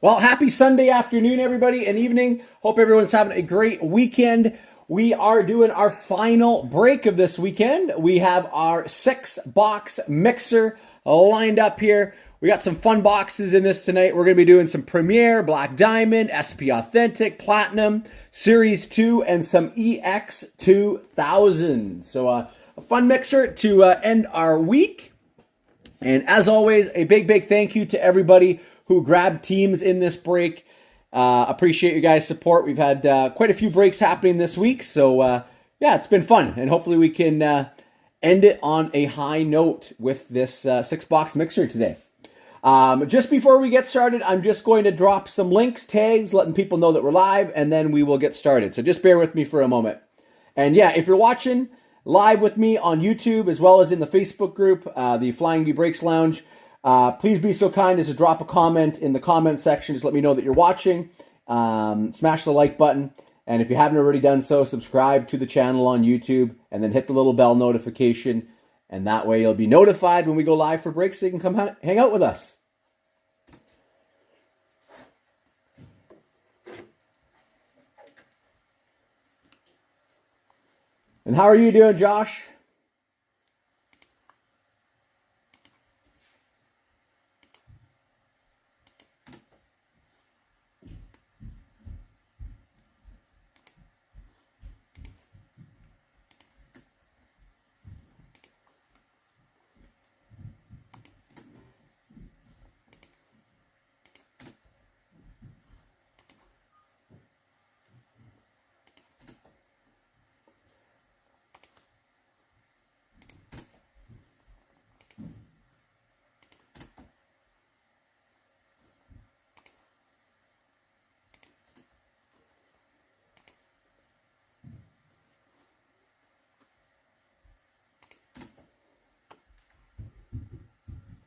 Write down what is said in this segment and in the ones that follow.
Well, happy Sunday afternoon, everybody, and evening. Hope everyone's having a great weekend. We are doing our final break of this weekend. We have our 6-box mixer lined up here. We got some fun boxes in this tonight. We're going to be doing some Premier, Black Diamond, SP Authentic, Platinum, Series 2, and some EX2000. So a fun mixer to end our week. And as always, a big thank you to everybody who grabbed teams in this break. Appreciate you guys' support. We've had quite a few breaks happening this week. So, yeah, it's been fun. And hopefully we can end it on a high note with this 6-box mixer today. Just before we get started, I'm just going to drop some links, tags, letting people know that we're live, and then we will get started. So just bear with me for a moment. And yeah, if you're watching live with me on YouTube as well as in the Facebook group, the Flying V Breaks Lounge, please be so kind as to drop a comment in the comment section. Just let me know that you're watching. Smash the like button. And if you haven't already done so, subscribe to the channel on YouTube and then hit the little bell notification. And that way you'll be notified when we go live for breaks so you can come hang out with us. And how are you doing, Josh?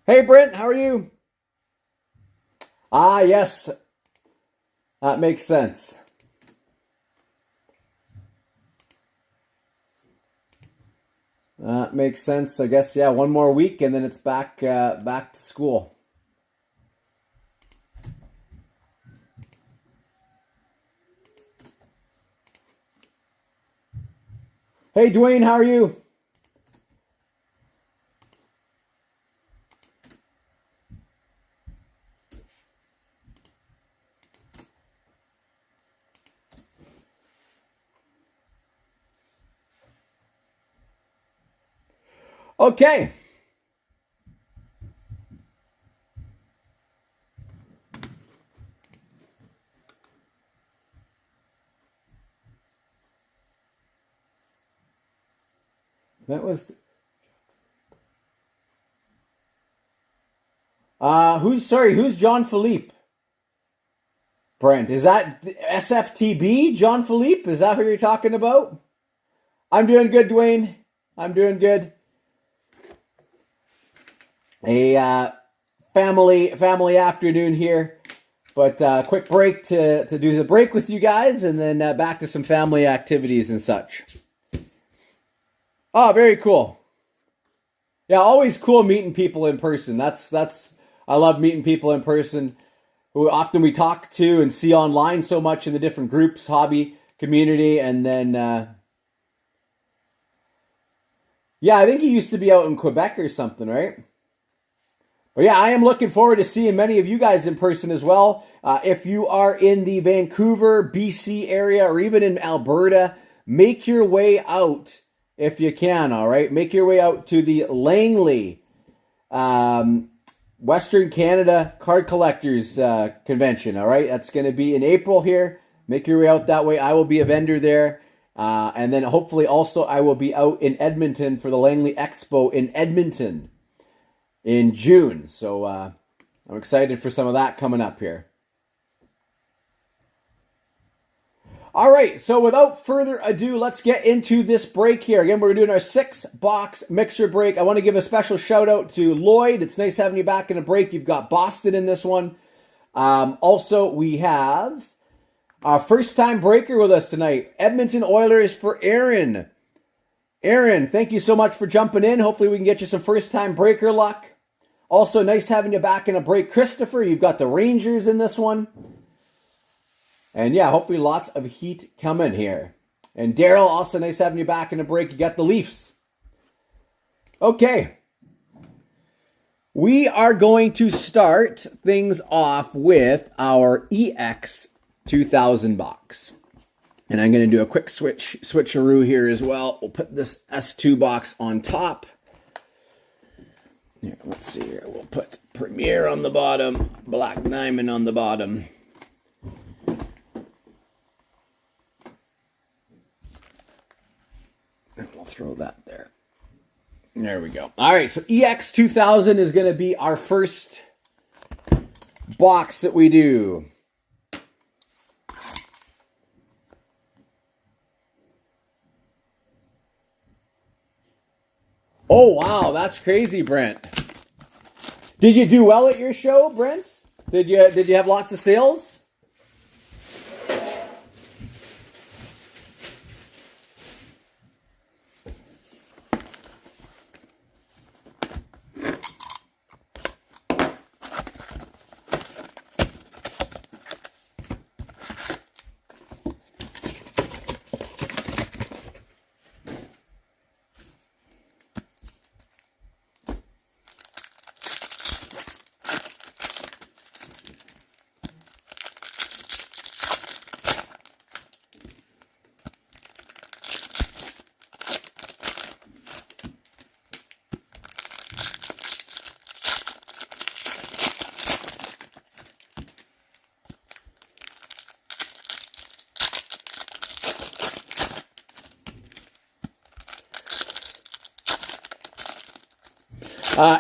Hey, Brent, how are you? Ah, yes. That makes sense. That makes sense. I guess, yeah, one more week and then it's back to school. Hey, Dwayne, how are you? Okay. That was... who's John Philippe? Brent, is that SFTB, John Philippe? Is that who you're talking about? I'm doing good, Dwayne. I'm doing good. A family afternoon here, but quick break to do the break with you guys, and then back to some family activities and such. Oh, very cool. Yeah, always cool meeting people in person. That's I love meeting people in person who often we talk to and see online so much in the different groups, hobby, community, and then yeah, I think he used to be out in Quebec or something, right? But yeah, I am looking forward to seeing many of you guys in person as well. If you are in the Vancouver, BC area, or even in Alberta, make your way out if you can, all right? Make your way out to the Langley Western Canada Card Collectors Convention, all right? That's going to be in April here. Make your way out that way. I will be a vendor there. And then hopefully also I will be out in Edmonton for the Langley Expo in Edmonton in June. So I'm excited for some of that coming up here. All right, so without further ado, let's get into this break here. Again, we're doing our 6-box mixer break. I want to give a special shout out to Lloyd. It's nice having you back in a break. You've got Boston in this one. Also, we have our first-time breaker with us tonight, Edmonton Oilers for Aaron. Aaron, thank you so much for jumping in. Hopefully we can get you some first-time breaker luck. Also, nice having you back in a break, Christopher. You've got the Rangers in this one. And yeah, hopefully lots of heat coming here. And Daryl, also nice having you back in a break. You got the Leafs. Okay. We are going to start things off with our EX 2000 box. And I'm going to do a quick switcheroo here as well. We'll put this S2 box on top. Here, let's see here. We'll put Premier on the bottom, Black Diamond on the bottom. And we'll throw that there. There we go. All right, so EX 2000 is going to be our first box that we do. Oh, wow, that's crazy, Brent. Did you do well at your show, Brent? Did you have lots of sales?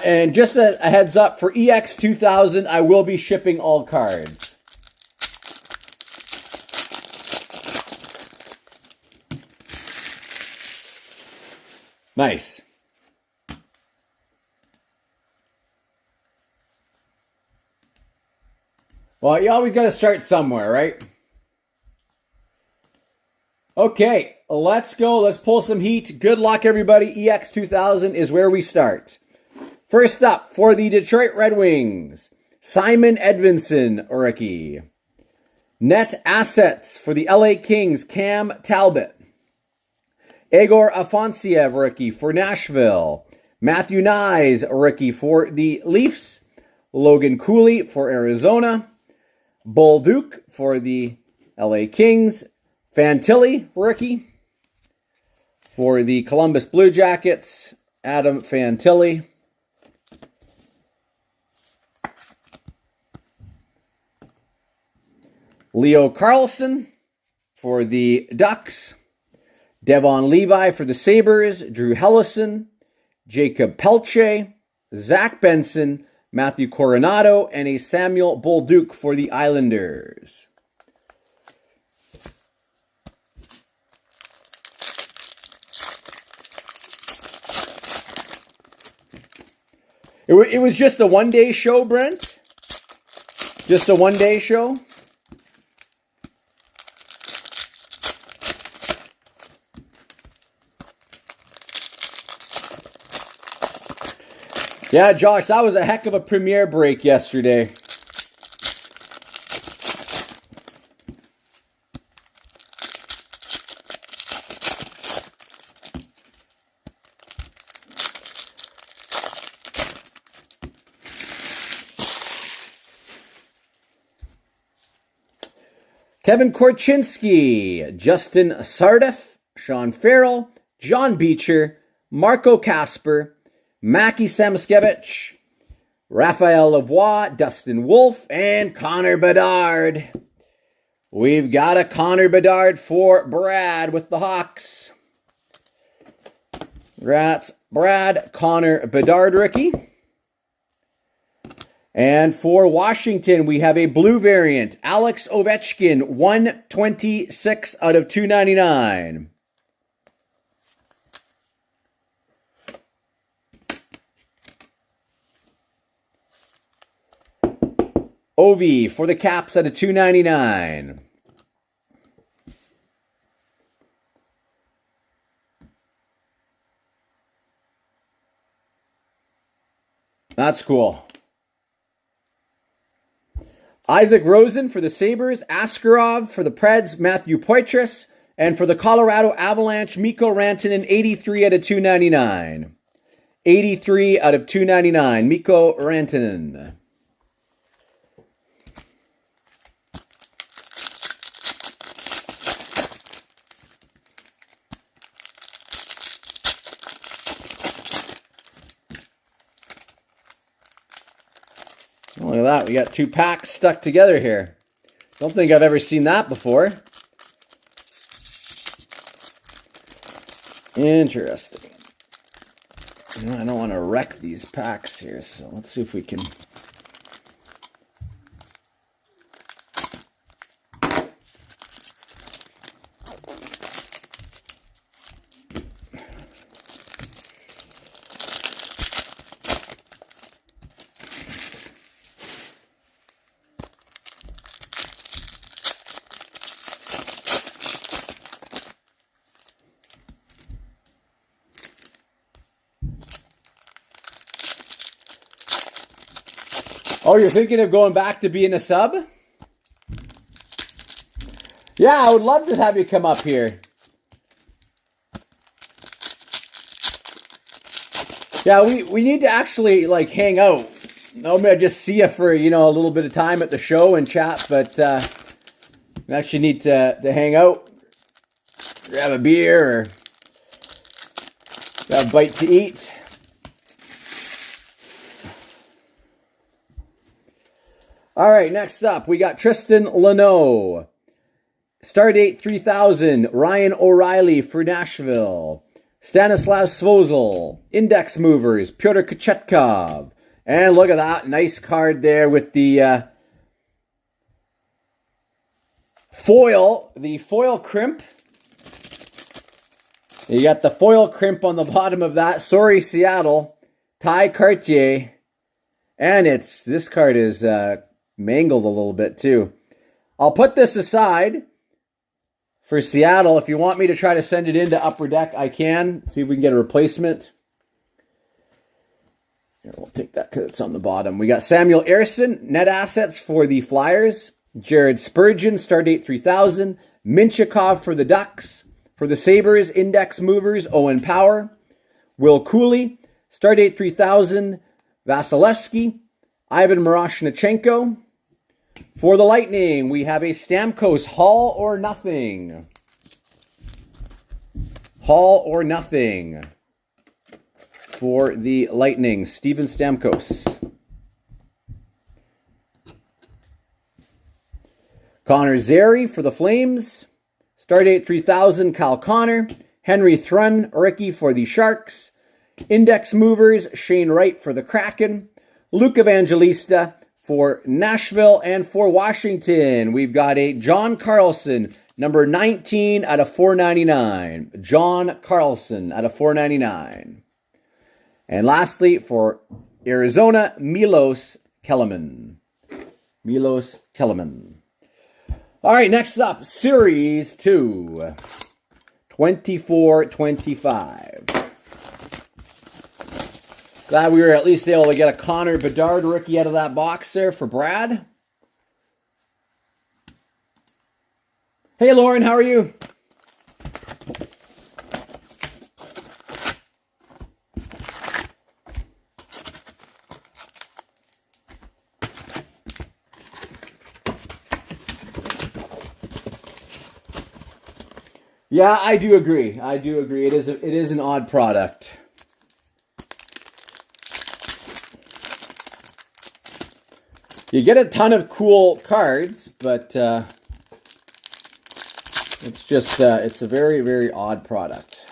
And just a heads up, for EX 2000, I will be shipping all cards. Nice. Well, you always got to start somewhere, right? Okay, let's go. Let's pull some heat. Good luck, everybody. EX 2000 is where we start. First up, for the Detroit Red Wings, Simon Edvinsson, rookie. Net assets for the LA Kings, Cam Talbot. Egor Afanasiev, rookie for Nashville. Matthew Knies, rookie for the Leafs. Logan Cooley for Arizona. Bolduc for the LA Kings. Fantilli, rookie for the Columbus Blue Jackets. Adam Fantilli. Leo Carlsson for the Ducks. Devon Levi for the Sabres. Drew Hellison. Jacob Pelche. Zach Benson. Matthew Coronado. And a Samuel Bolduc for the Islanders. It was just a one-day show, Brent? Just a one-day show? Yeah, Josh, that was a heck of a premiere break yesterday. Kevin Korchinski, Justin Sardif, Sean Farrell, John Beecher, Marco Casper, Mackie Samoskevich, Raphael Lavoie, Dustin Wolf, and Connor Bedard. We've got a Connor Bedard for Brad with the Hawks. Congrats, Brad. Connor Bedard rookie. And for Washington, we have a blue variant. Alex Ovechkin, 126 out of 299. Ovi for the Caps at a 299. That's cool. Isaac Rosen for the Sabres, Askarov for the Preds, Matthew Poitras, and for the Colorado Avalanche, Mikko Rantanen, 83 out of 299. 83 out of 299, Mikko Rantanen. Look at that. We got 2 packs stuck together here. Don't think I've ever seen that before. Interesting. I don't want to wreck these packs here, so let's see if we can... Oh, you're thinking of going back to being a sub? Yeah, I would love to have you come up here. Yeah, we need to actually, like, hang out. Maybe I just see you for, a little bit of time at the show and chat, but we actually need to hang out, grab a beer, or grab a bite to eat. All right, next up, we got Tristan Leno. Stardate 3000, Ryan O'Reilly for Nashville. Stanislav Svozil, Index Movers, Pyotr Kochetkov. And look at that, nice card there with the foil crimp. You got the foil crimp on the bottom of that. Sorry, Seattle. Ty Cartier. And this card is... mangled a little bit too. I'll put this aside for Seattle. If you want me to try to send it into Upper Deck, I can. See if we can get a replacement. Here, we'll take that because it's on the bottom. We got Samuel Ersson, net assets for the Flyers. Jared Spurgeon, Stardate 3000. Minchikov for the Ducks. For the Sabres, Index Movers, Owen Power. Will Cooley, Stardate 3000. Vasilevsky. Ivan Miroshnichenko. For the Lightning, we have a Stamkos, Hall or Nothing. Hall or Nothing. For the Lightning, Steven Stamkos. Connor Zary for the Flames. Stardate 3000, Kyle Connor. Henry Thrun, Ricky for the Sharks. Index Movers, Shane Wright for the Kraken. Luke Evangelista for Nashville, and for Washington, we've got a John Carlson, number 19 out of 499. John Carlson out of 499. And lastly, for Arizona, Milos Kelemen. Milos Kelemen. All right, next up, Series 2. 24-25. Glad we were at least able to get a Connor Bedard rookie out of that box there for Brad. Hey, Lauren, how are you? Yeah, I do agree. It is an odd product. You get a ton of cool cards, but it's just, it's a very, very odd product.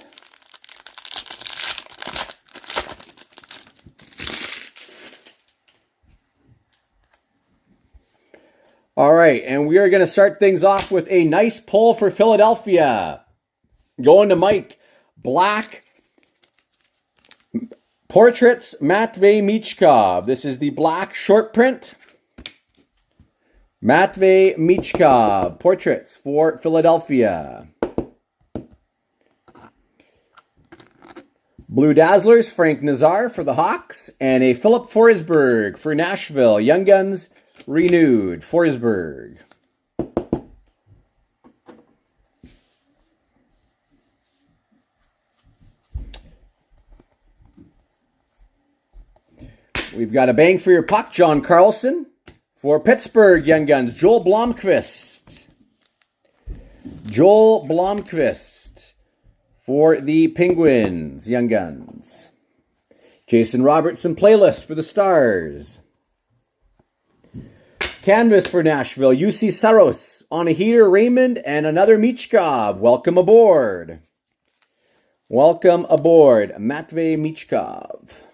All right, and we are going to start things off with a nice pull for Philadelphia. Going to Mike. Black Portraits, Matvei Michkov. This is the black short print. Matvei Michkov, Portraits for Philadelphia. Blue Dazzlers, Frank Nazar for the Hawks, and a Philip Forsberg for Nashville. Young Guns renewed. Forsberg. We've got a bang for your puck, John Carlson. For Pittsburgh, Young Guns, Joel Blomqvist. Joel Blomqvist for the Penguins, Young Guns. Jason Robertson playlist for the Stars. Canvas for Nashville, UC Saros, on a heater, Raymond, and another Michkov. Welcome aboard. Welcome aboard, Matvey Michkov.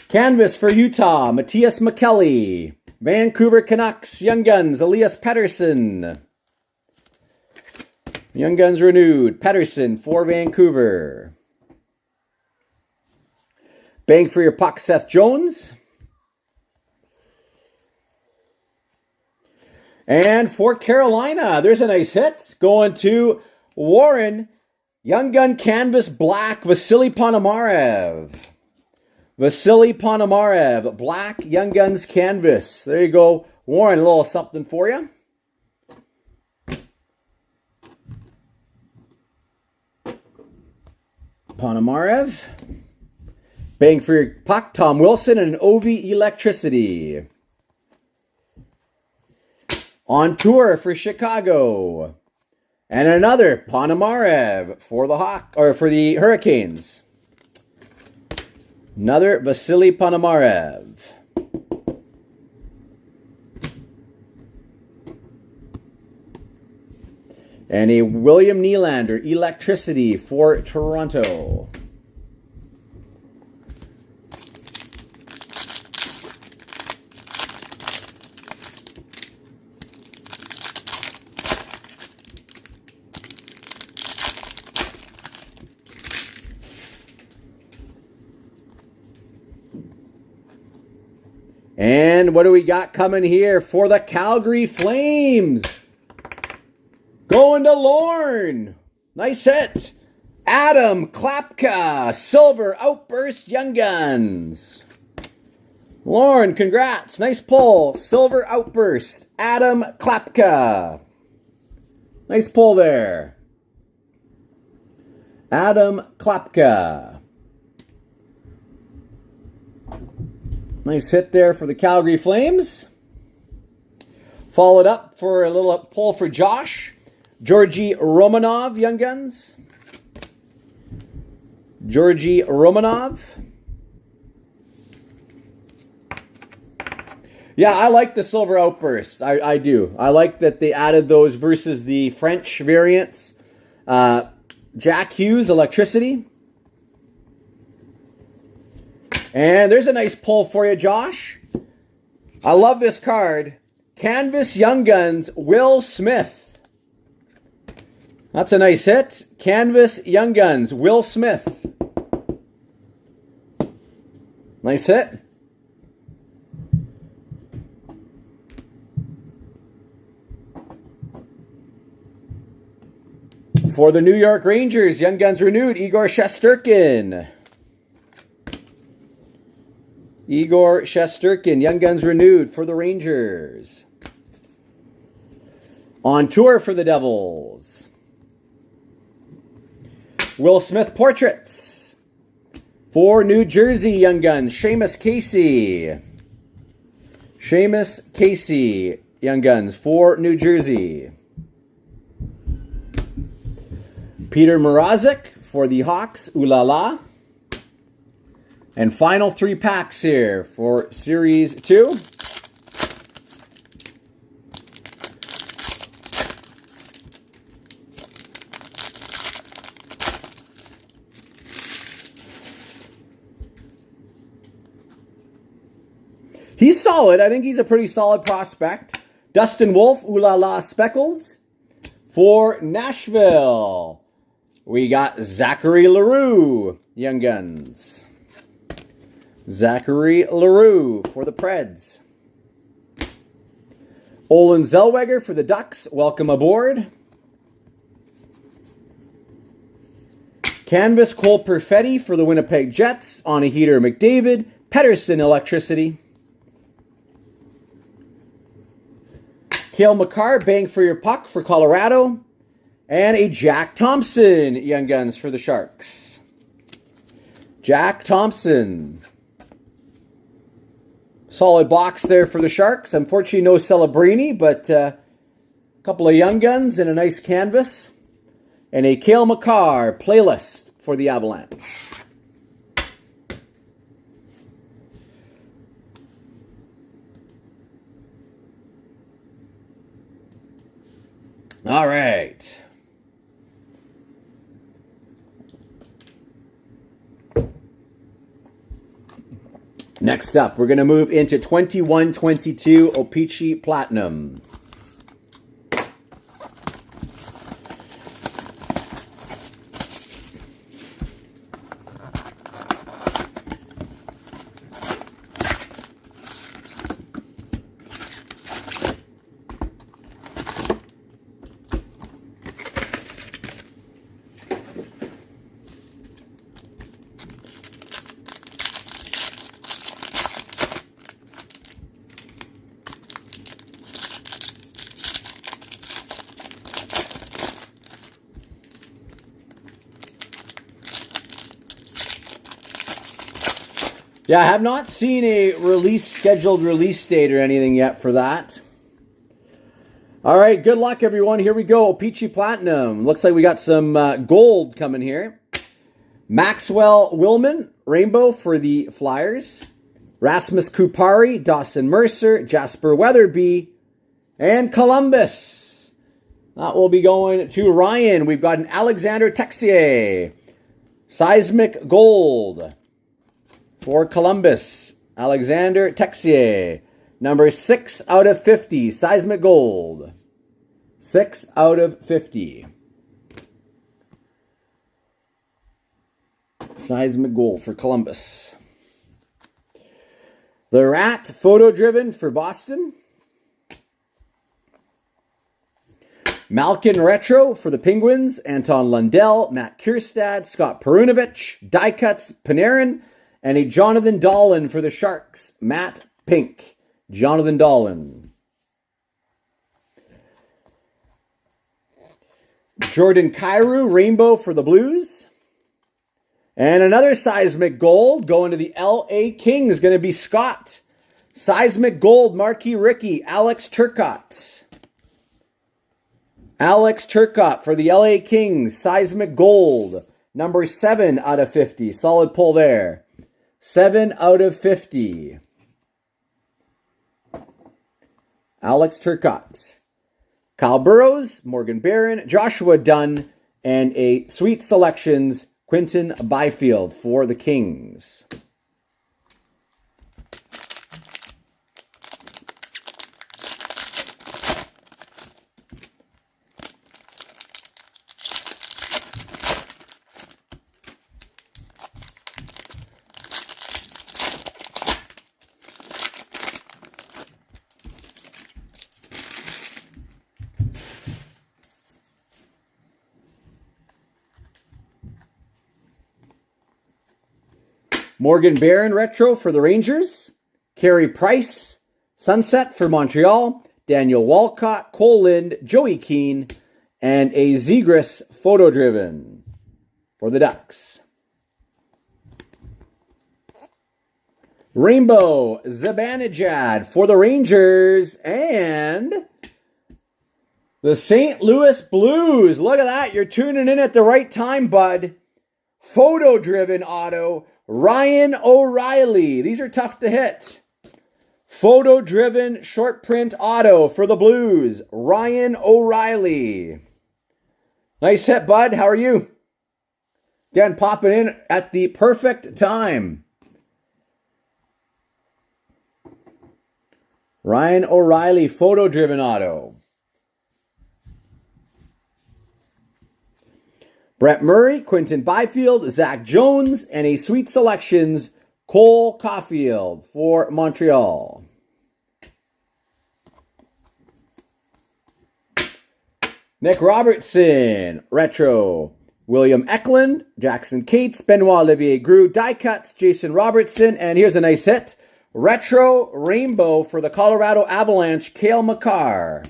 Canvas for Utah, Matthias McKelly. Vancouver Canucks, Young Guns, Elias Pettersson. Young Guns renewed, Pettersson for Vancouver. Bang for your puck, Seth Jones. And for Carolina, there's a nice hit. Going to Warren, Young Gun Canvas Black, Vasily Ponomarev. Vasily Ponomarev, Black Young Guns Canvas. There you go. Warren, a little something for you. Ponomarev. Bang for your puck, Tom Wilson and an OV Electricity. On tour for Chicago. And another Ponomarev for the Hurricanes. Another Vasily Ponomarev. And a William Nylander Electricity for Toronto. And what do we got coming here for the Calgary Flames? Going to Lorne. Nice hit. Adam Klapka, Silver Outburst Young Guns. Lorne, congrats. Nice pull. Silver Outburst. Adam Klapka. Nice pull there. Adam Klapka. Nice hit there for the Calgary Flames. Followed up for a little pull for Josh. Georgi Romanov, Young Guns. Georgi Romanov. Yeah, I like the Silver Outbursts. I do. I like that they added those versus the French variants. Jack Hughes, Electricity. And there's a nice pull for you, Josh. I love this card. Canvas Young Guns, Will Smith. That's a nice hit. Canvas Young Guns, Will Smith. Nice hit. For the New York Rangers, Young Guns renewed, Igor Shesterkin. Igor Shesterkin, Young Guns renewed for the Rangers. On tour for the Devils. Will Smith Portraits. For New Jersey, Young Guns, Seamus Casey. Seamus Casey, Young Guns, for New Jersey. Peter Mrazek for the Hawks, Ooh La La. And final 3 packs here for Series 2. He's solid. I think he's a pretty solid prospect. Dustin Wolf, Ooh La La Speckled. For Nashville, we got Zachary LaRue, Young Guns. Zachary LaRue for the Preds. Olin Zellweger for the Ducks, welcome aboard. Canvas Cole Perfetti for the Winnipeg Jets, on a heater McDavid, Pedersen Electricity. Cale Makar, Bang for Your Puck for Colorado. And a Jack Thompson, Young Guns for the Sharks. Jack Thompson. Solid box there for the Sharks. Unfortunately, no Celebrini, but a couple of Young Guns and a nice canvas. And a Cale Makar playlist for the Avalanche. All right. Next up, we're going to move into 21-22 O-Pee-Chee Platinum. Yeah, I have not seen a scheduled release date or anything yet for that. All right, good luck, everyone. Here we go. O-Pee-Chee Platinum. Looks like we got some gold coming here. Maxwell Willman, Rainbow for the Flyers. Rasmus Kupari, Dawson Mercer, Jasper Weatherby, and Columbus. That will be going to Ryan. We've got an Alexander Texier. Seismic Gold. For Columbus, Alexander Texier. Number 6 out of 50. Seismic Gold. 6 out of 50. Seismic Gold for Columbus. The Rat, Photo Driven for Boston. Malkin Retro for the Penguins. Anton Lundell, Matt Kierstad, Scott Perunovich, Die Cuts, Panarin. And a Jonathan Dahlen for the Sharks. Matt Pink. Jonathan Dahlen. Jordan Kyrou, Rainbow for the Blues. And another Seismic Gold going to the LA Kings. Going to be Scott. Seismic Gold, Marquee Ricky, Alex Turcotte. Alex Turcotte for the LA Kings. Seismic Gold. Number 7 out of 50. Solid pull there. 7 out of 50. Alex Turcotte. Kyle Burrows, Morgan Barron, Joshua Dunn, and a Sweet Selections, Quinton Byfield for the Kings. Morgan Barron Retro for the Rangers. Carey Price, Sunset for Montreal. Daniel Walcott, Cole Lind, Joey Keane, and a Zegras Photo Driven for the Ducks. Rainbow Zibanejad for the Rangers. And the St. Louis Blues. Look at that. You're tuning in at the right time, bud. Photo Driven auto. Ryan O'Reilly. These are tough to hit. Photo Driven short print auto for the Blues. Ryan O'Reilly. Nice hit, bud. How are you? Again, popping in at the perfect time. Ryan O'Reilly, photo-driven auto. Brett Murray, Quinton Byfield, Zach Jones, and a Sweet Selections, Cole Caulfield for Montreal. Nick Robertson, retro. William Eklund, Jackson Cates, Benoit Olivier Groux, die cuts, Jason Robertson, and here's a nice hit. Retro Rainbow for the Colorado Avalanche, Cale Makar.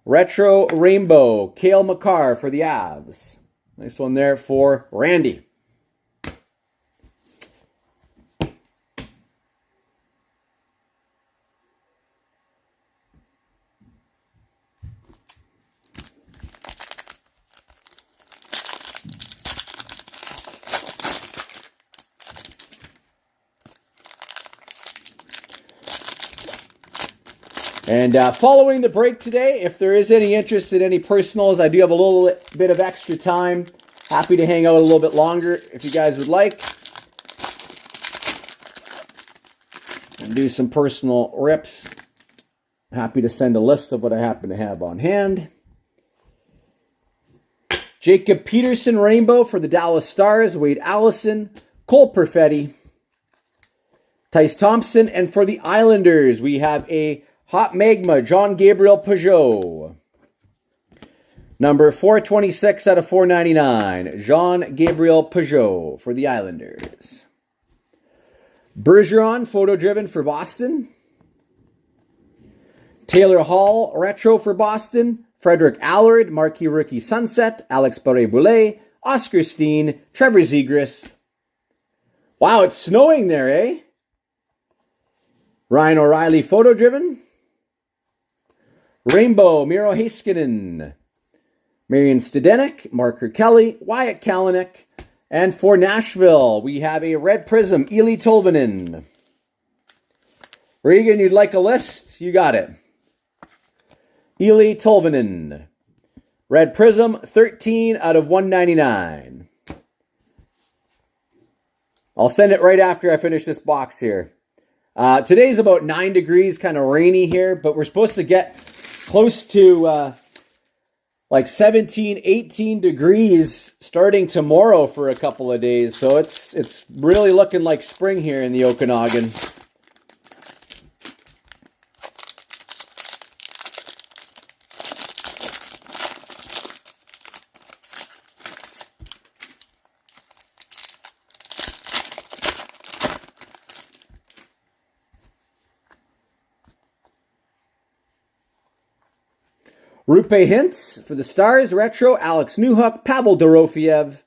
Retro Rainbow, Cale Makar for the Avs. Nice one there for Randy. And following the break today, if there is any interest in any personals, I do have a little bit of extra time. Happy to hang out a little bit longer if you guys would like. And do some personal rips. Happy to send a list of what I happen to have on hand. Jacob Peterson Rainbow for the Dallas Stars, Wade Allison, Cole Perfetti, Tice Thompson, and for the Islanders, we have a Hot Magma, John Gabriel Peugeot. Number 426 out of 499, Jean Gabriel Peugeot for the Islanders. Bergeron, photo-driven for Boston. Taylor Hall, retro for Boston. Frederick Allard, marquee rookie sunset. Alex Barré-Boulet, Oscar Steen, Trevor Zegras. Wow, it's snowing there, eh? Ryan O'Reilly, photo-driven. Rainbow, Miro Heiskanen, Marian Studenik, Marker Kelly, Wyatt Kalanick, and for Nashville, we have a red prism, Eeli Tolvanen. Regan, you'd like a list? You got it. Eeli Tolvanen, red prism, 13 out of 199. I'll send it right after I finish this box here. Today's about 9 degrees, kind of rainy here, but we're supposed to get close to like 17, 18 degrees starting tomorrow for a couple of days. So it's really looking like spring here in the Okanagan. Rupe Hintz for the Stars, retro, Alex Newhook, Pavel Dorofiev.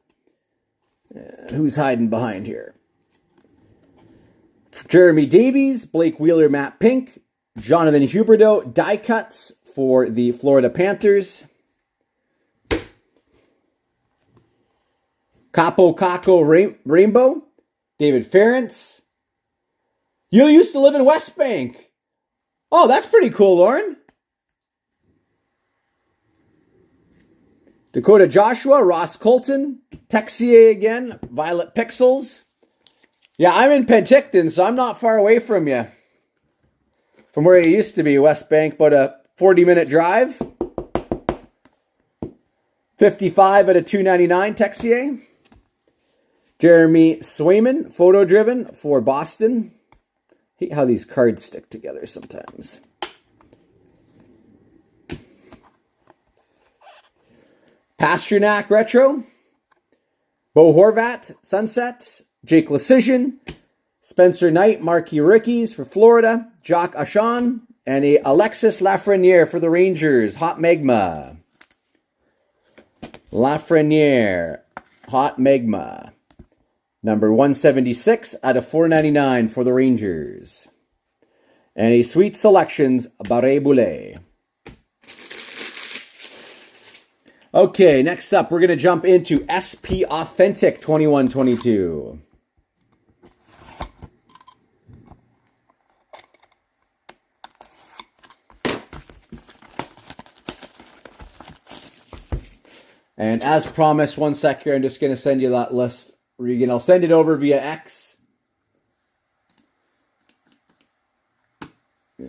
Who's hiding behind here? Jeremy Davies, Blake Wheeler, Matt Pink, Jonathan Huberdeau, die cuts for the Florida Panthers. Capo Caco Rainbow, David Ferentz. You used to live in West Bank. Oh, that's pretty cool, Lauren. Dakota Joshua, Ross Colton, Texier again, Violet Pixels. Yeah, I'm in Penticton, so I'm not far away from you. From where you used to be, West Bank, about a 40-minute drive. 55 out of 299, Texier. Jeremy Swayman, photo-driven for Boston. I hate how these cards stick together sometimes. Pasternak retro, Bo Horvat sunset, Jake Lecision, Spencer Knight marquee rookies for Florida, Jock Ashan, and a Alexis Lafreniere for the Rangers, Hot Magma. Lafreniere, Hot Magma, number 176 out of 499 for the Rangers, and a Sweet Selections Barré-Boulet. Okay, next up, we're going to jump into SP Authentic 21-22. And as promised, one sec here, I'm just going to send you that list, Regan. I'll send it over via X.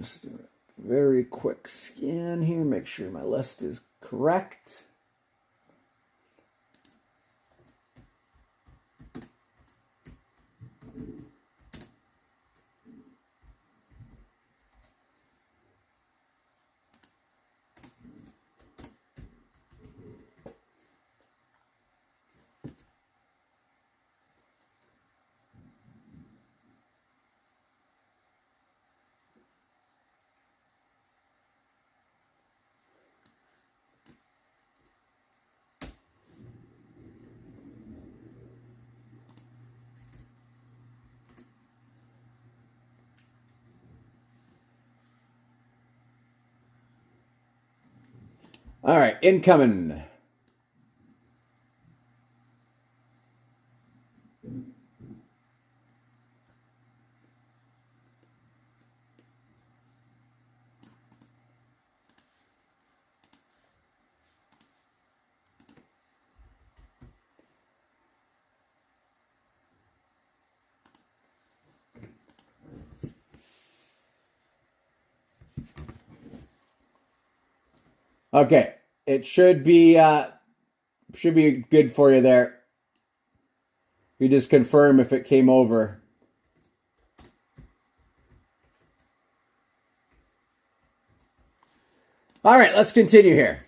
Just do a very quick scan here, make sure my list is correct. All right, incoming. Okay, it should be good for you there. You just confirm if it came over. All right, let's continue here.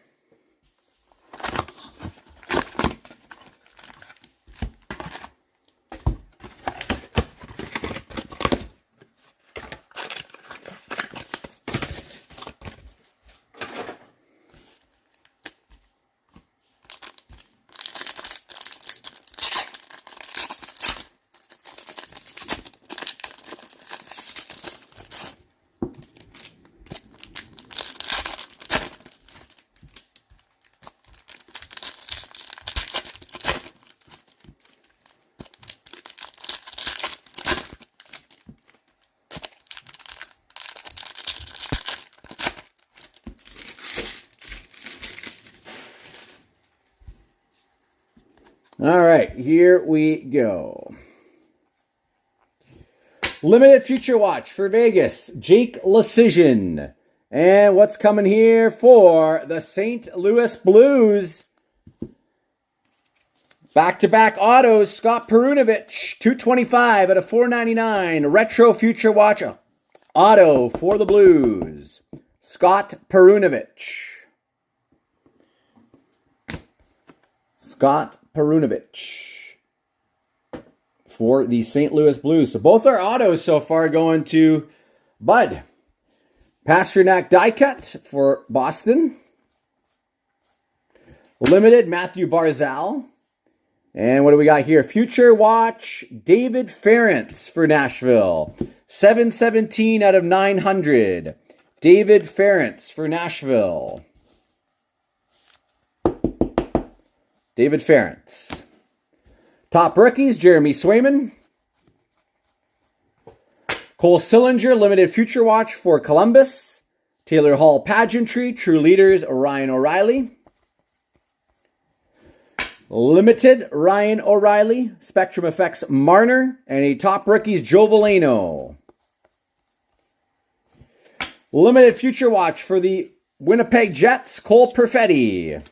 All right, here we go. Limited Future Watch for Vegas, Jake Lecision. And what's coming here for the St. Louis Blues? Back-to-back autos, Scott Perunovich, 225 out of 499. Retro Future Watch auto for the Blues, Scott Perunovich. Scott Perunovich for the St. Louis Blues. So both our autos so far going to Bud. Pastrnak die cut for Boston. Limited Matthew Barzal. And what do we got here? Future Watch David Ference for Nashville. 717 out of 900. David Ference for Nashville. David Ference. Top rookies, Jeremy Swayman. Cole Sillinger, Limited Future Watch for Columbus. Taylor Hall Pageantry, True Leaders, Ryan O'Reilly. Limited, Ryan O'Reilly. Spectrum Effects, Marner. And a top rookies, Joe Veleno. Limited Future Watch for the Winnipeg Jets, Cole Perfetti.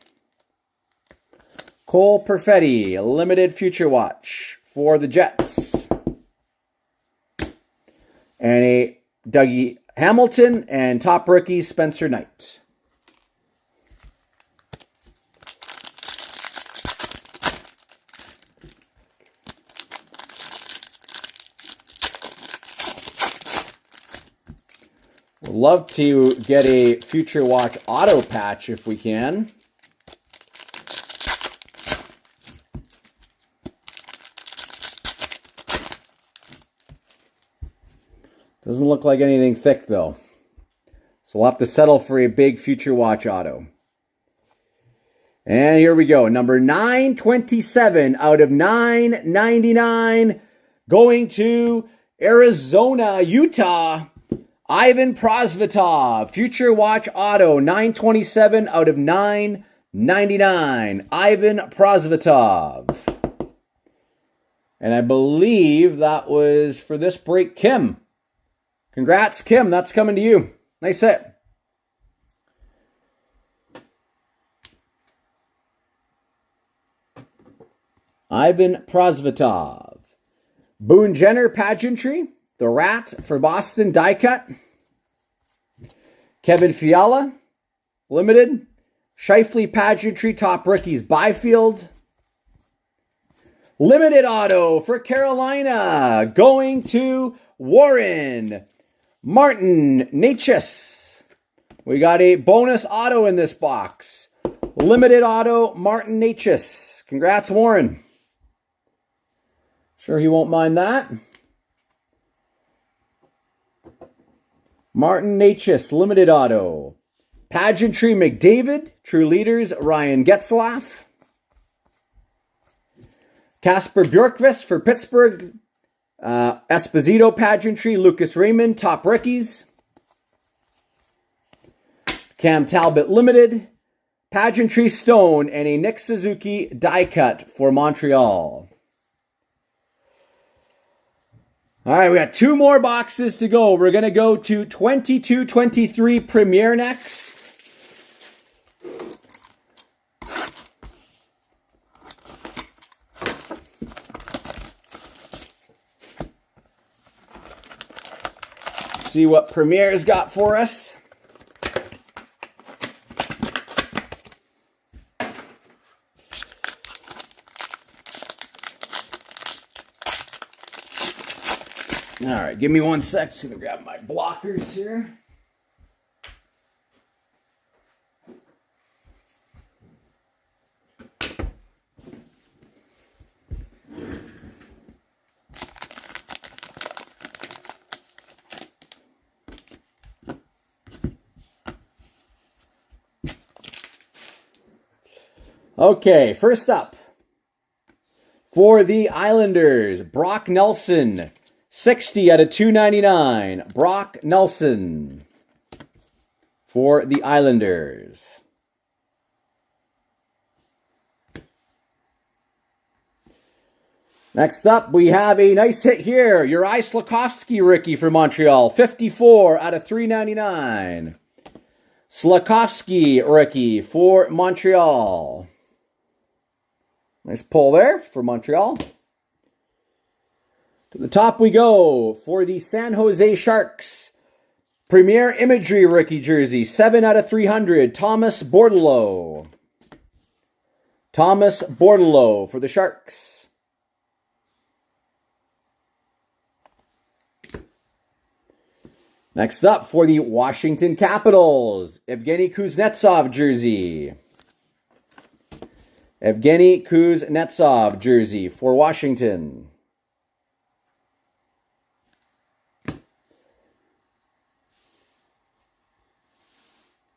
Cole Perfetti, Limited Future Watch for the Jets. And a Dougie Hamilton and top rookie Spencer Knight. We'd love to get a Future Watch auto patch if we can. Doesn't look like anything thick, though. So we'll have to settle for a big Future Watch auto. And here we go. Number 927 out of 999. Going to Arizona, Utah. Ivan Prosvetov. Future Watch auto. 927 out of 999. Ivan Prosvetov. And I believe that was for this break, Kim. Congrats, Kim. That's coming to you. Nice hit. Ivan Prosvetov. Boone Jenner Pageantry. The Rat for Boston die cut. Kevin Fiala. Limited. Shifley Pageantry Top Rookies Byfield. Limited auto for Carolina. Going to Warren. Martin Necas. We got a bonus auto in this box. Limited auto, Martin Necas. Congrats, Warren. Sure he won't mind that. Martin Necas, limited auto. Pageantry McDavid. True Leaders, Ryan Getzlaff. Casper Bjorkqvist for Pittsburgh. Esposito Pageantry, Lucas Raymond, Top Rookies. Cam Talbot Limited. Pageantry Stone and a Nick Suzuki die cut for Montreal. All right, we got two more boxes to go. We're going to go to 22-23 Premier next. See what Premier's got for us. All right, give me 1 sec. Just gonna grab my blockers here. Okay, first up, for the Islanders, Brock Nelson, 60 out of 299. Brock Nelson for the Islanders. Next up, we have a nice hit here. Juraj Slafkovsky rookie for Montreal, 54 out of 399. Slafkovsky rookie for Montreal. Nice pull there for Montreal. To the top we go for the San Jose Sharks. Premier Imagery rookie jersey, 7 out of 300. Thomas Bordeleau. Thomas Bordeleau for the Sharks. Next up for the Washington Capitals. Evgeny Kuznetsov jersey. Evgeny Kuznetsov jersey for Washington.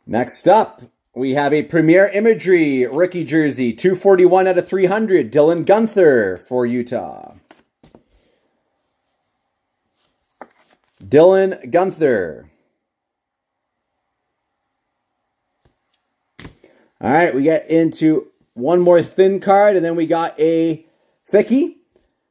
Next up, we have a Premier Imagery rookie jersey, 241 out of 300, Dylan Guenther for Utah. Dylan Guenther. All right, we get into one more thin card, and then we got a Thickie.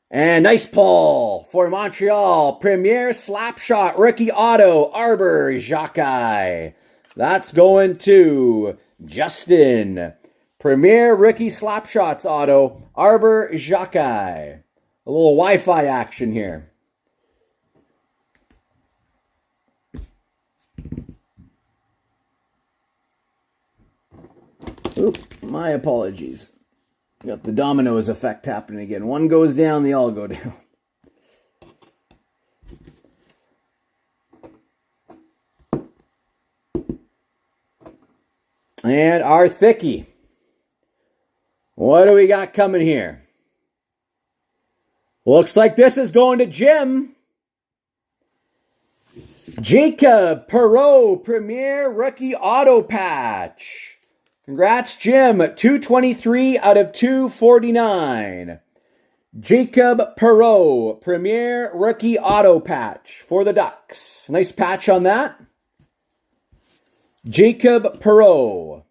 And nice pull for Montreal. Premier Slapshot rookie auto, Arbor Xhekaj. That's going to Justin. Premier rookie Slapshots auto, Arbor Xhekaj. A little Wi-Fi action here. Oop, my apologies. Got the dominoes effect happening again. One goes down, they all go down. And our Thickie. What do we got coming here? Looks like this is going to Jim. Jacob Perreault, Premier Rookie Auto Patch. Congrats, Jim. 223 out of 249. Jacob Perreault, Premier Rookie Auto Patch for the Ducks. Nice patch on that. Jacob Perreault.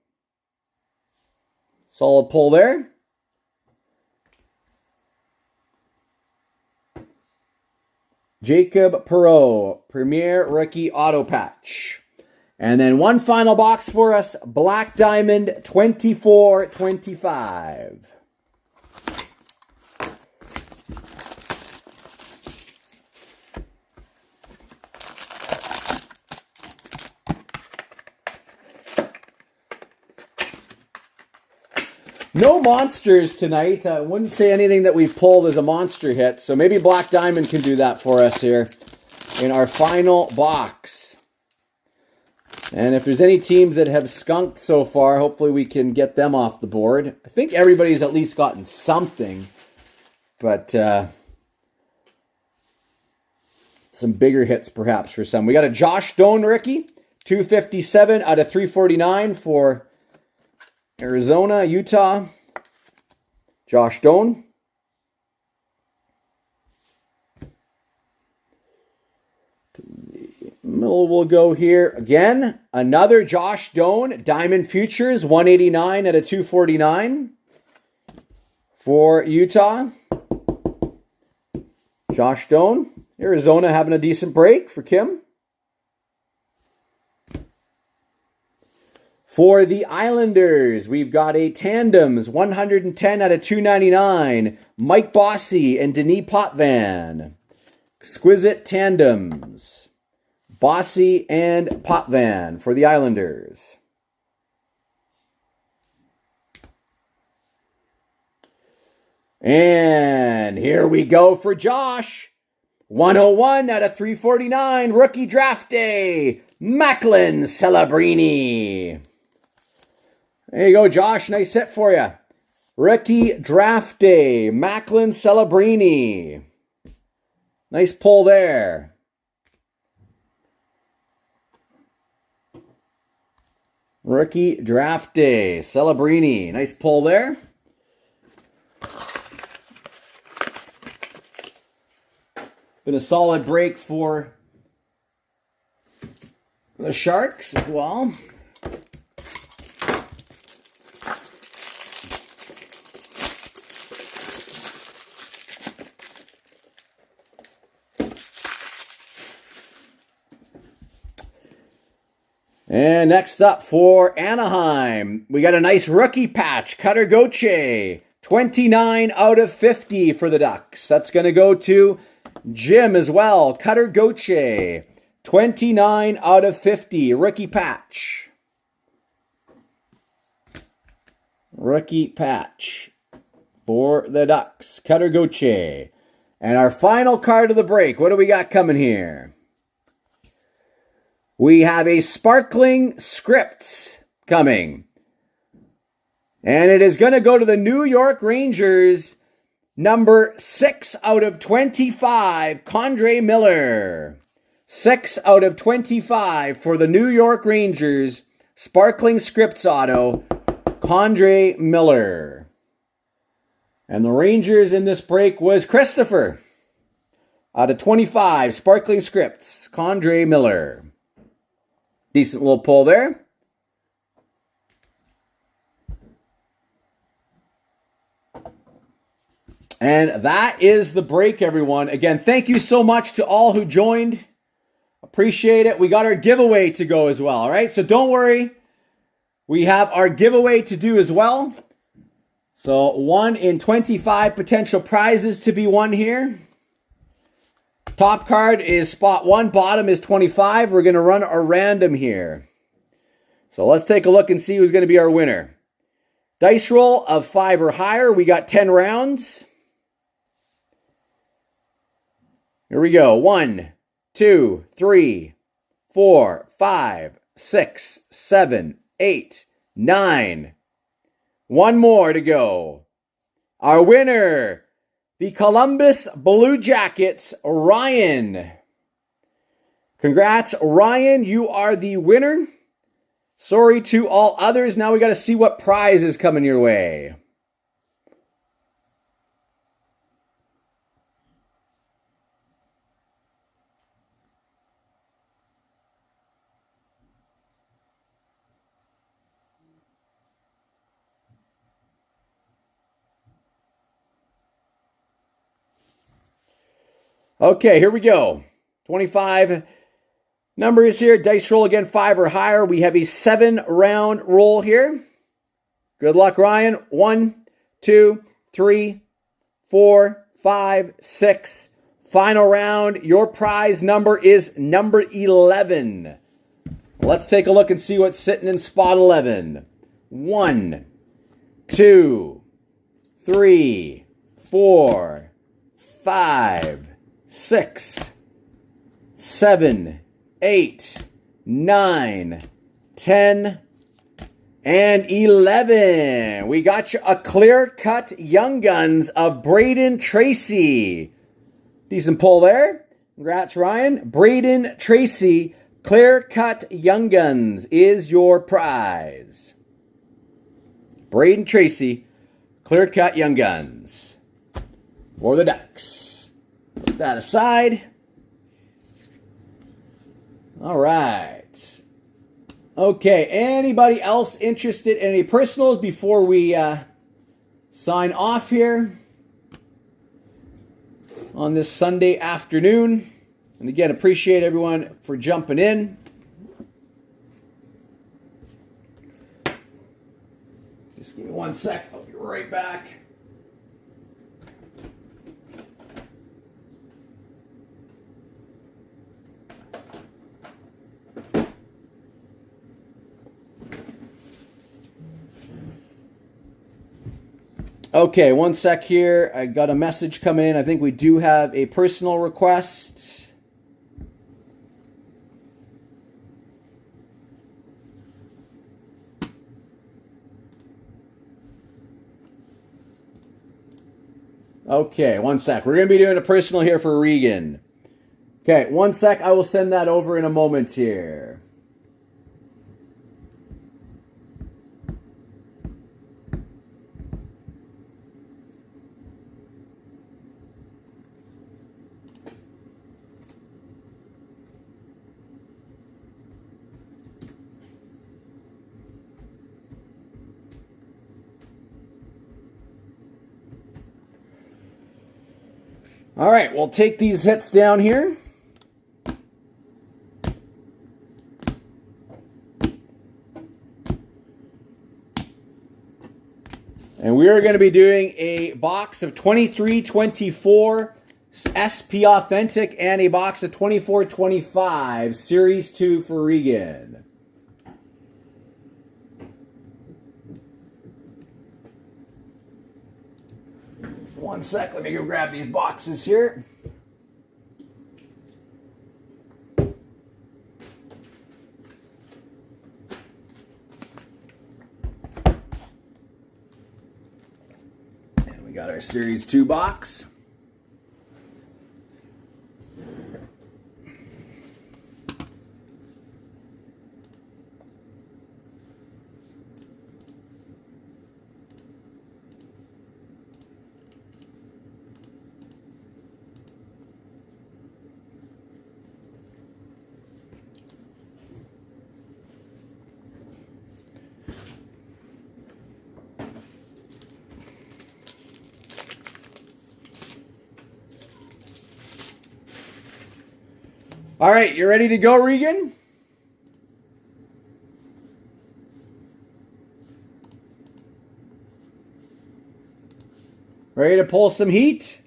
Solid pull there. Jacob Perreault, Premier Rookie Auto Patch. And then one final box for us, Black Diamond 24/25. No monsters tonight. I wouldn't say anything that we've pulled as a monster hit. So maybe Black Diamond can do that for us here in our final box. And if there's any teams that have skunked so far, hopefully we can get them off the board. I think everybody's at least gotten something. But some bigger hits perhaps for some. We got a Josh Doan rookie. 257 out of 349 for Arizona, Utah. Josh Doan. To the middle we'll go here. Again, another Josh Doan. Diamond Futures, 189 out of 249 for Utah. Josh Doan. Arizona having a decent break for Kim. For the Islanders, we've got a Tandems, 110 out of 299. Mike Bossy and Denis Potvin. Exquisite Tandems. Bossy and Potvin for the Islanders. And here we go for Josh. 101 out of 349. Rookie Draft Day. Macklin Celebrini. There you go, Josh. Nice hit for you. Rookie Draft Day. Macklin Celebrini. Nice pull there. Rookie Draft Day. Celebrini. Nice pull there. Been a solid break for the Sharks as well. And next up for Anaheim, we got a nice rookie patch, Cutter Gauthier, 29 out of 50 for the Ducks. That's going to go to Jim as well. Cutter Gauthier, 29 out of 50, rookie patch. Rookie patch for the Ducks, Cutter Gauthier. And our final card of the break, what do we got coming here? We have a Sparkling Scripts coming. And it is going to go to the New York Rangers, number 6 out of 25, K'Andre Miller. 6 out of 25 for the New York Rangers, Sparkling Scripts auto, K'Andre Miller. And the Rangers in this break was Christopher. Out of 25, Sparkling Scripts, K'Andre Miller. Decent little pull there. And that is the break, everyone. Again, thank you so much to all who joined. Appreciate it. We got our giveaway to go as well, all right? So don't worry. We have our giveaway to do as well. So 1 in 25 potential prizes to be won here. Top card is spot 1, bottom is 25. We're going to run a random here. So let's take a look and see who's going to be our winner. Dice roll of 5 or higher. We got 10 rounds. Here we go. 1, 2, 3, 4, 5, 6, 7, 8, 9. One more to go. Our winner, the Columbus Blue Jackets, Ryan. Congrats, Ryan. You are the winner. Sorry to all others. Now we got to see what prize is coming your way. Okay, here we go. 25 numbers here. Dice roll again, 5 or higher. We have a 7-round roll here. Good luck, Ryan. 1, 2, 3, 4, 5, 6. Final round. Your prize number is number 11. Let's take a look and see what's sitting in spot 11. 1, 2, 3, 4, 5, 6, 7, 8, 9, 10, and 11. We got you a clear-cut Young Guns of Brayden Tracey. Decent pull there. Congrats, Ryan. Brayden Tracey, clear-cut Young Guns is your prize. Brayden Tracey, clear-cut Young Guns for the Ducks. Put that aside. All right. Okay, anybody else interested in any personals before we sign off here on this Sunday afternoon? And again, appreciate everyone for jumping in. Just give me 1 sec. I'll be right back. Okay, 1 sec here. I got a message come in. I think we do have a personal request. Okay, 1 sec. We're going to be doing a personal here for Regan. Okay, 1 sec. I will send that over in a moment here. All right, we'll take these hits down here. And we are going to be doing a box of 23-24 SP Authentic and a box of 24-25 Series 2 for Regan. Just 1 sec, let me go grab these boxes here. And we got our Series 2 box. All right, you ready to go, Regan? Ready to pull some heat?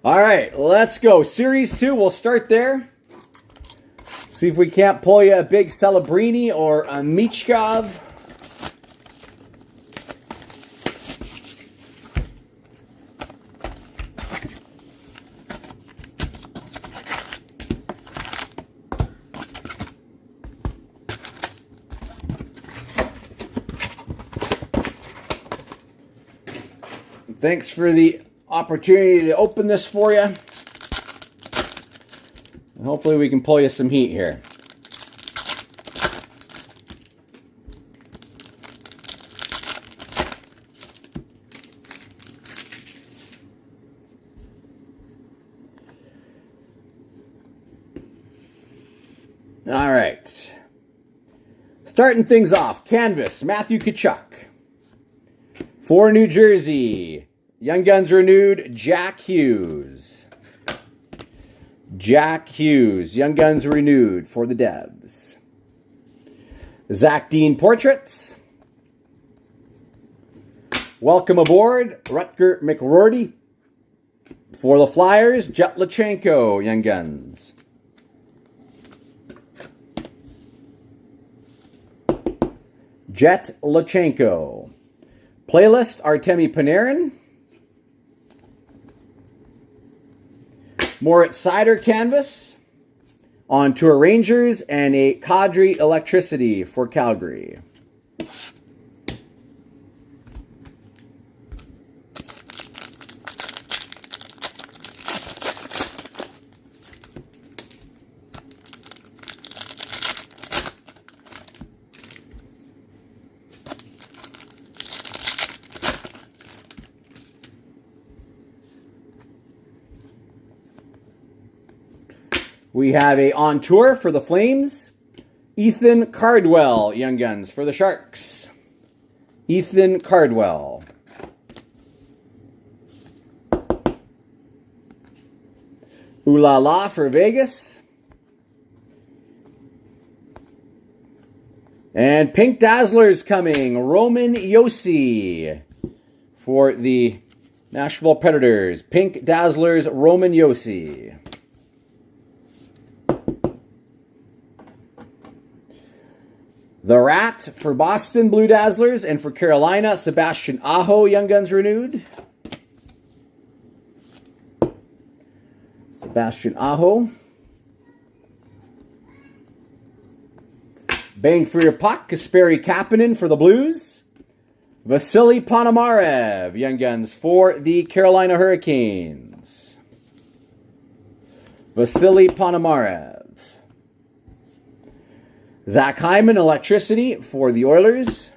All right, let's go. Series 2, we'll start there. See if we can't pull you a big Celebrini or a Michkov. Thanks for the opportunity to open this for you. And hopefully we can pull you some heat here. All right. Starting things off, canvas, Matthew Tkachuk. For New Jersey, Young Guns renewed, Jack Hughes. Jack Hughes, Young Guns renewed for the Devs. Zach Dean portraits. Welcome aboard, Rutger McRourty. For the Flyers, Jet Lachenko, Young Guns. Jet Lachenko. Playlist, Artemi Panarin. Moritz Seider canvas. On Tour Rangers and a Kadri Electricity for Calgary. We have a on tour for the Flames, Ethan Cardwell, Young Guns for the Sharks. Ethan Cardwell. Ooh La La for Vegas. And Pink Dazzlers coming, Roman Josi for the Nashville Predators. Pink Dazzlers, Roman Josi. The Rat for Boston Blue Dazzlers, and for Carolina, Sebastian Aho, Young Guns renewed. Sebastian Aho. Bang for your puck, Kasperi Kapanen for the Blues. Vasily Ponomarev, Young Guns for the Carolina Hurricanes. Vasily Ponomarev. Zach Hyman, Electricity for the Oilers.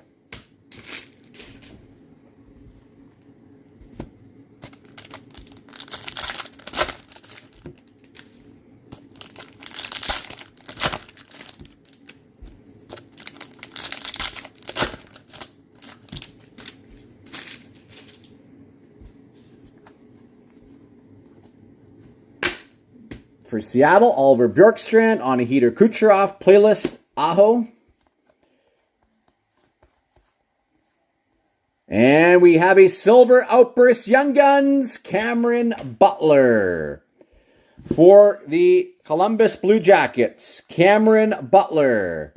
For Seattle, Oliver Bjorkstrand on a Heater Kucherov playlist. Aho. And we have a Silver Outburst Young Guns, Cameron Butler. For the Columbus Blue Jackets, Cameron Butler.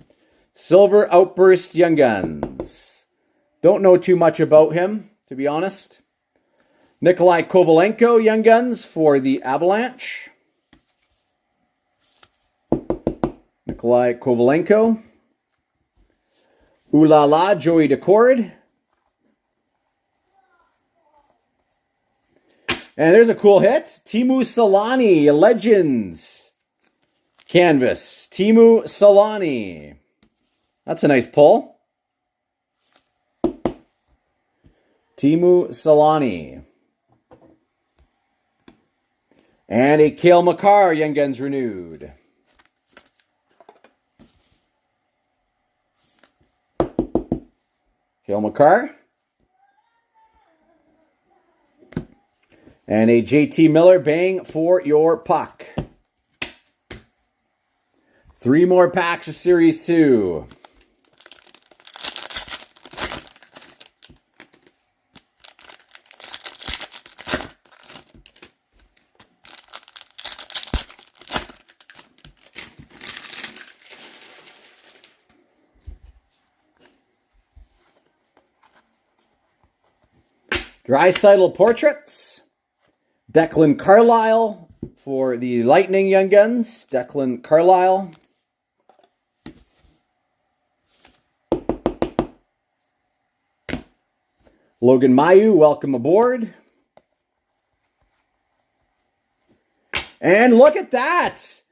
Silver Outburst Young Guns. Don't know too much about him, to be honest. Nikolai Kovalenko, Young Guns for the Avalanche. Nikolai Kovalenko. Ooh La La, Joey Decord. And there's a cool hit. Teemu Selanne, Legends. Canvas. Teemu Selanne. That's a nice pull. Teemu Selanne. And a Cale Makar, Young Guns renewed. Cale Makar. And a JT Miller, bang for your puck. 3 more packs of Series 2. Draisaitl portraits. Declan Carlisle for the Lightning Young Guns. Declan Carlisle. Logan Mailloux, welcome aboard. And look at that.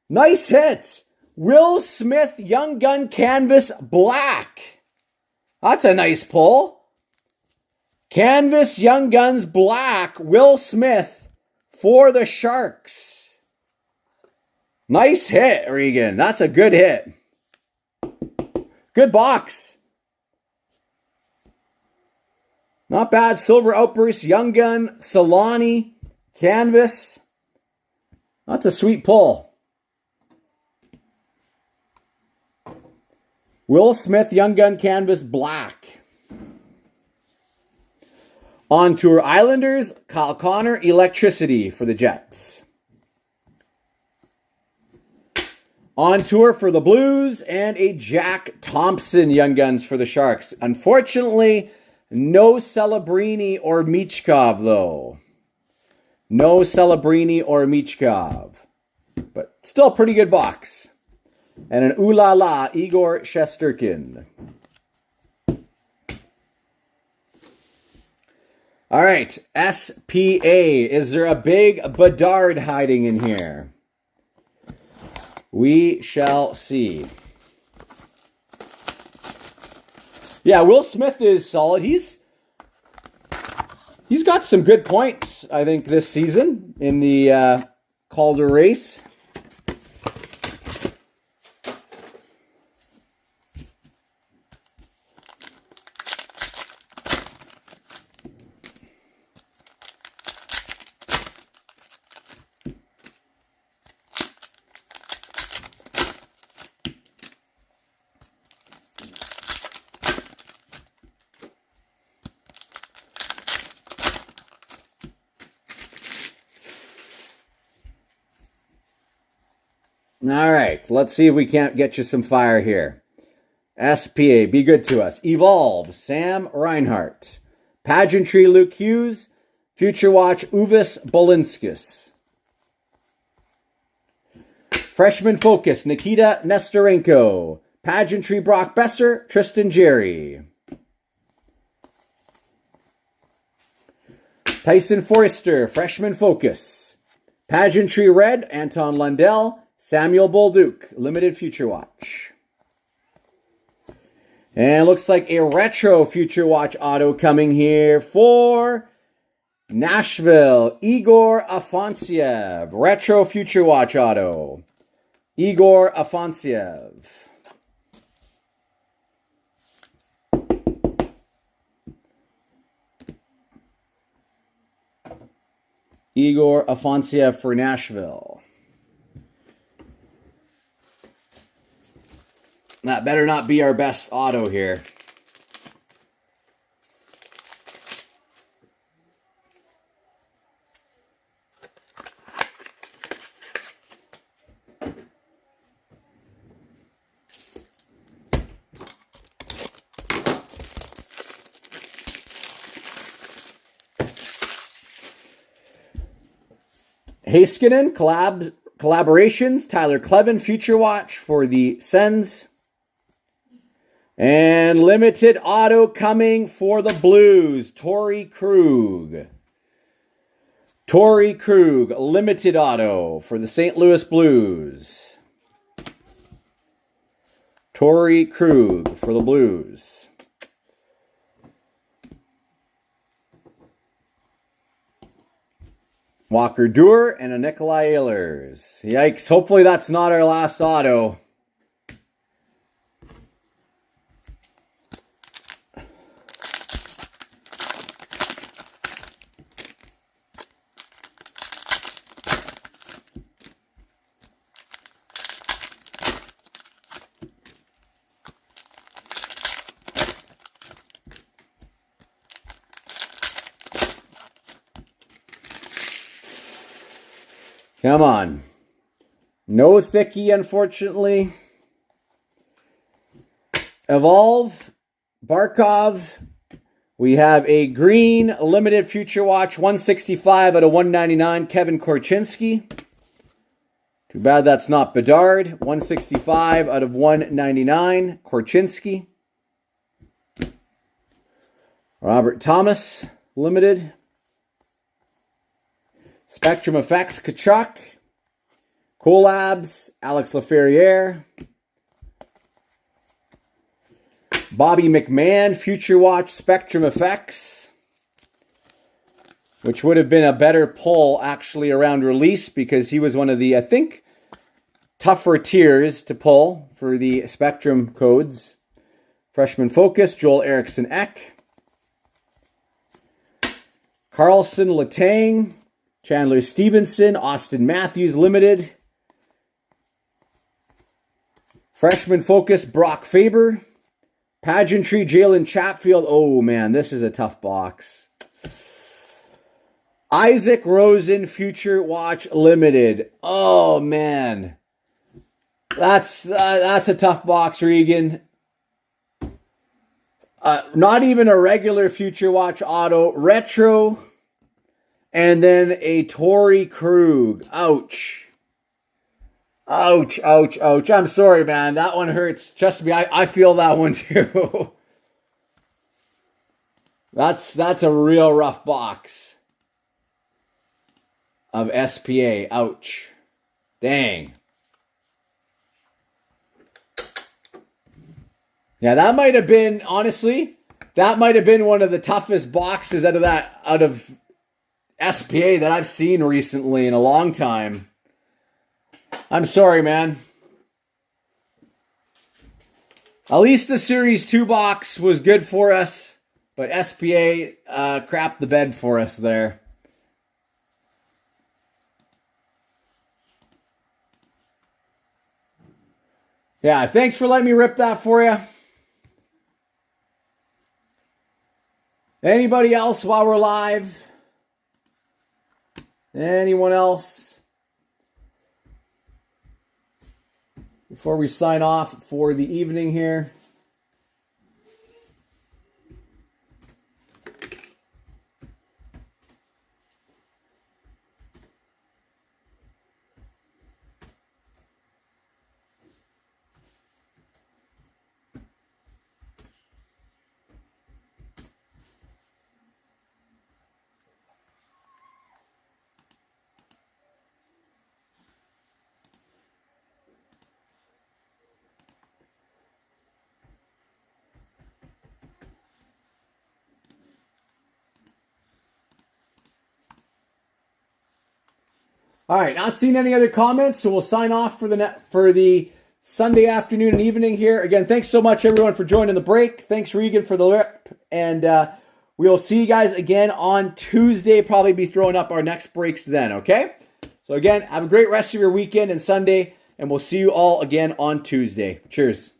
Nice hit. Will Smith Young Gun Canvas Black. That's a nice pull. Canvas Young Guns Black, Will Smith for the Sharks. Nice hit, Regan. That's a good hit. Good Good box. Not bad. Silver Outburst, Young Gun, Solani, Canvas. That's a sweet pull. Will Smith, Young Gun, Canvas, Black. On Tour Islanders, Kyle Connor, Electricity for the Jets. On Tour for the Blues, and a Jack Thompson Young Guns for the Sharks. Unfortunately, no Celebrini or Michkov, though. No Celebrini or Michkov. But still a pretty good box. And an Ooh La La Igor Shesterkin. All right, SPA. Is there a big Bedard hiding in here? We shall see. Yeah, Will Smith is solid. He's got some good points, I think, this season in the Calder race. All right, let's see if we can't get you some fire here. SPA, be good to us. Evolve, Sam Reinhart. Pageantry, Luke Hughes. Future Watch, Uvis Bolinskis. Freshman Focus, Nikita Nestorenko. Pageantry, Brock Besser, Tristan Jerry. Tyson Forster, Freshman Focus. Pageantry Red, Anton Lundell. Samuel Bolduc, Limited Future Watch. And looks like a retro Future Watch auto coming here for Nashville. Igor Afanasiev, retro Future Watch auto. Igor Afanasiev. Igor Afanasiev for Nashville. That better not be our best auto here. Heiskanen, collaborations, Tyler Kleven, Future Watch for the Sens. And limited auto coming for the Blues, Torrey Krug. Torrey Krug, limited auto for the St. Louis Blues. Torrey Krug for the Blues. Walker Duehr and a Nikolai Ehlers. Yikes, hopefully that's not our last auto. Come on. No Thickie, unfortunately. Evolve. Barkov. We have a green limited Future Watch 165 out of 199. Kevin Korchinski. Too bad that's not Bedard. 165 out of 199. Korchinski. Robert Thomas. Limited. Spectrum Effects, Kachuk. Collabs, Alex Laferriere. Bobby McMahon, Future Watch, Spectrum Effects. Which would have been a better pull, actually, around release, because he was one of the, I think, tougher tiers to pull for the Spectrum codes. Freshman focus, Joel Eriksson Ek. Carlson Letang, Chandler Stevenson, Austin Matthews Limited. Freshman focus, Brock Faber. Pageantry, Jalen Chatfield. Oh man, this is a tough box. Isaac Rosen, Future Watch Limited. Oh man, that's a tough box, Regan. Not even a regular Future Watch auto, retro, and then a Torrey Krug. Ouch. Ouch, ouch, ouch. I'm sorry, man. That one hurts. Trust me, I feel that one too. That's a real rough box of SPA. Ouch. Dang. Yeah, that might have been, honestly, that might have been one of the toughest boxes out of SPA that I've seen recently in a long time. I'm sorry, man. At least the Series 2 box was good for us, but SPA crapped the bed for us there. Yeah, thanks for letting me rip that for you. Anybody else while we're live? Anyone else? Before we sign off for the evening here. All right, not seeing any other comments, so we'll sign off for the Sunday afternoon and evening here. Again, thanks so much, everyone, for joining the break. Thanks, Regan, for the rip. And we'll see you guys again on Tuesday. Probably be throwing up our next breaks then, okay? So again, have a great rest of your weekend and Sunday, and we'll see you all again on Tuesday. Cheers.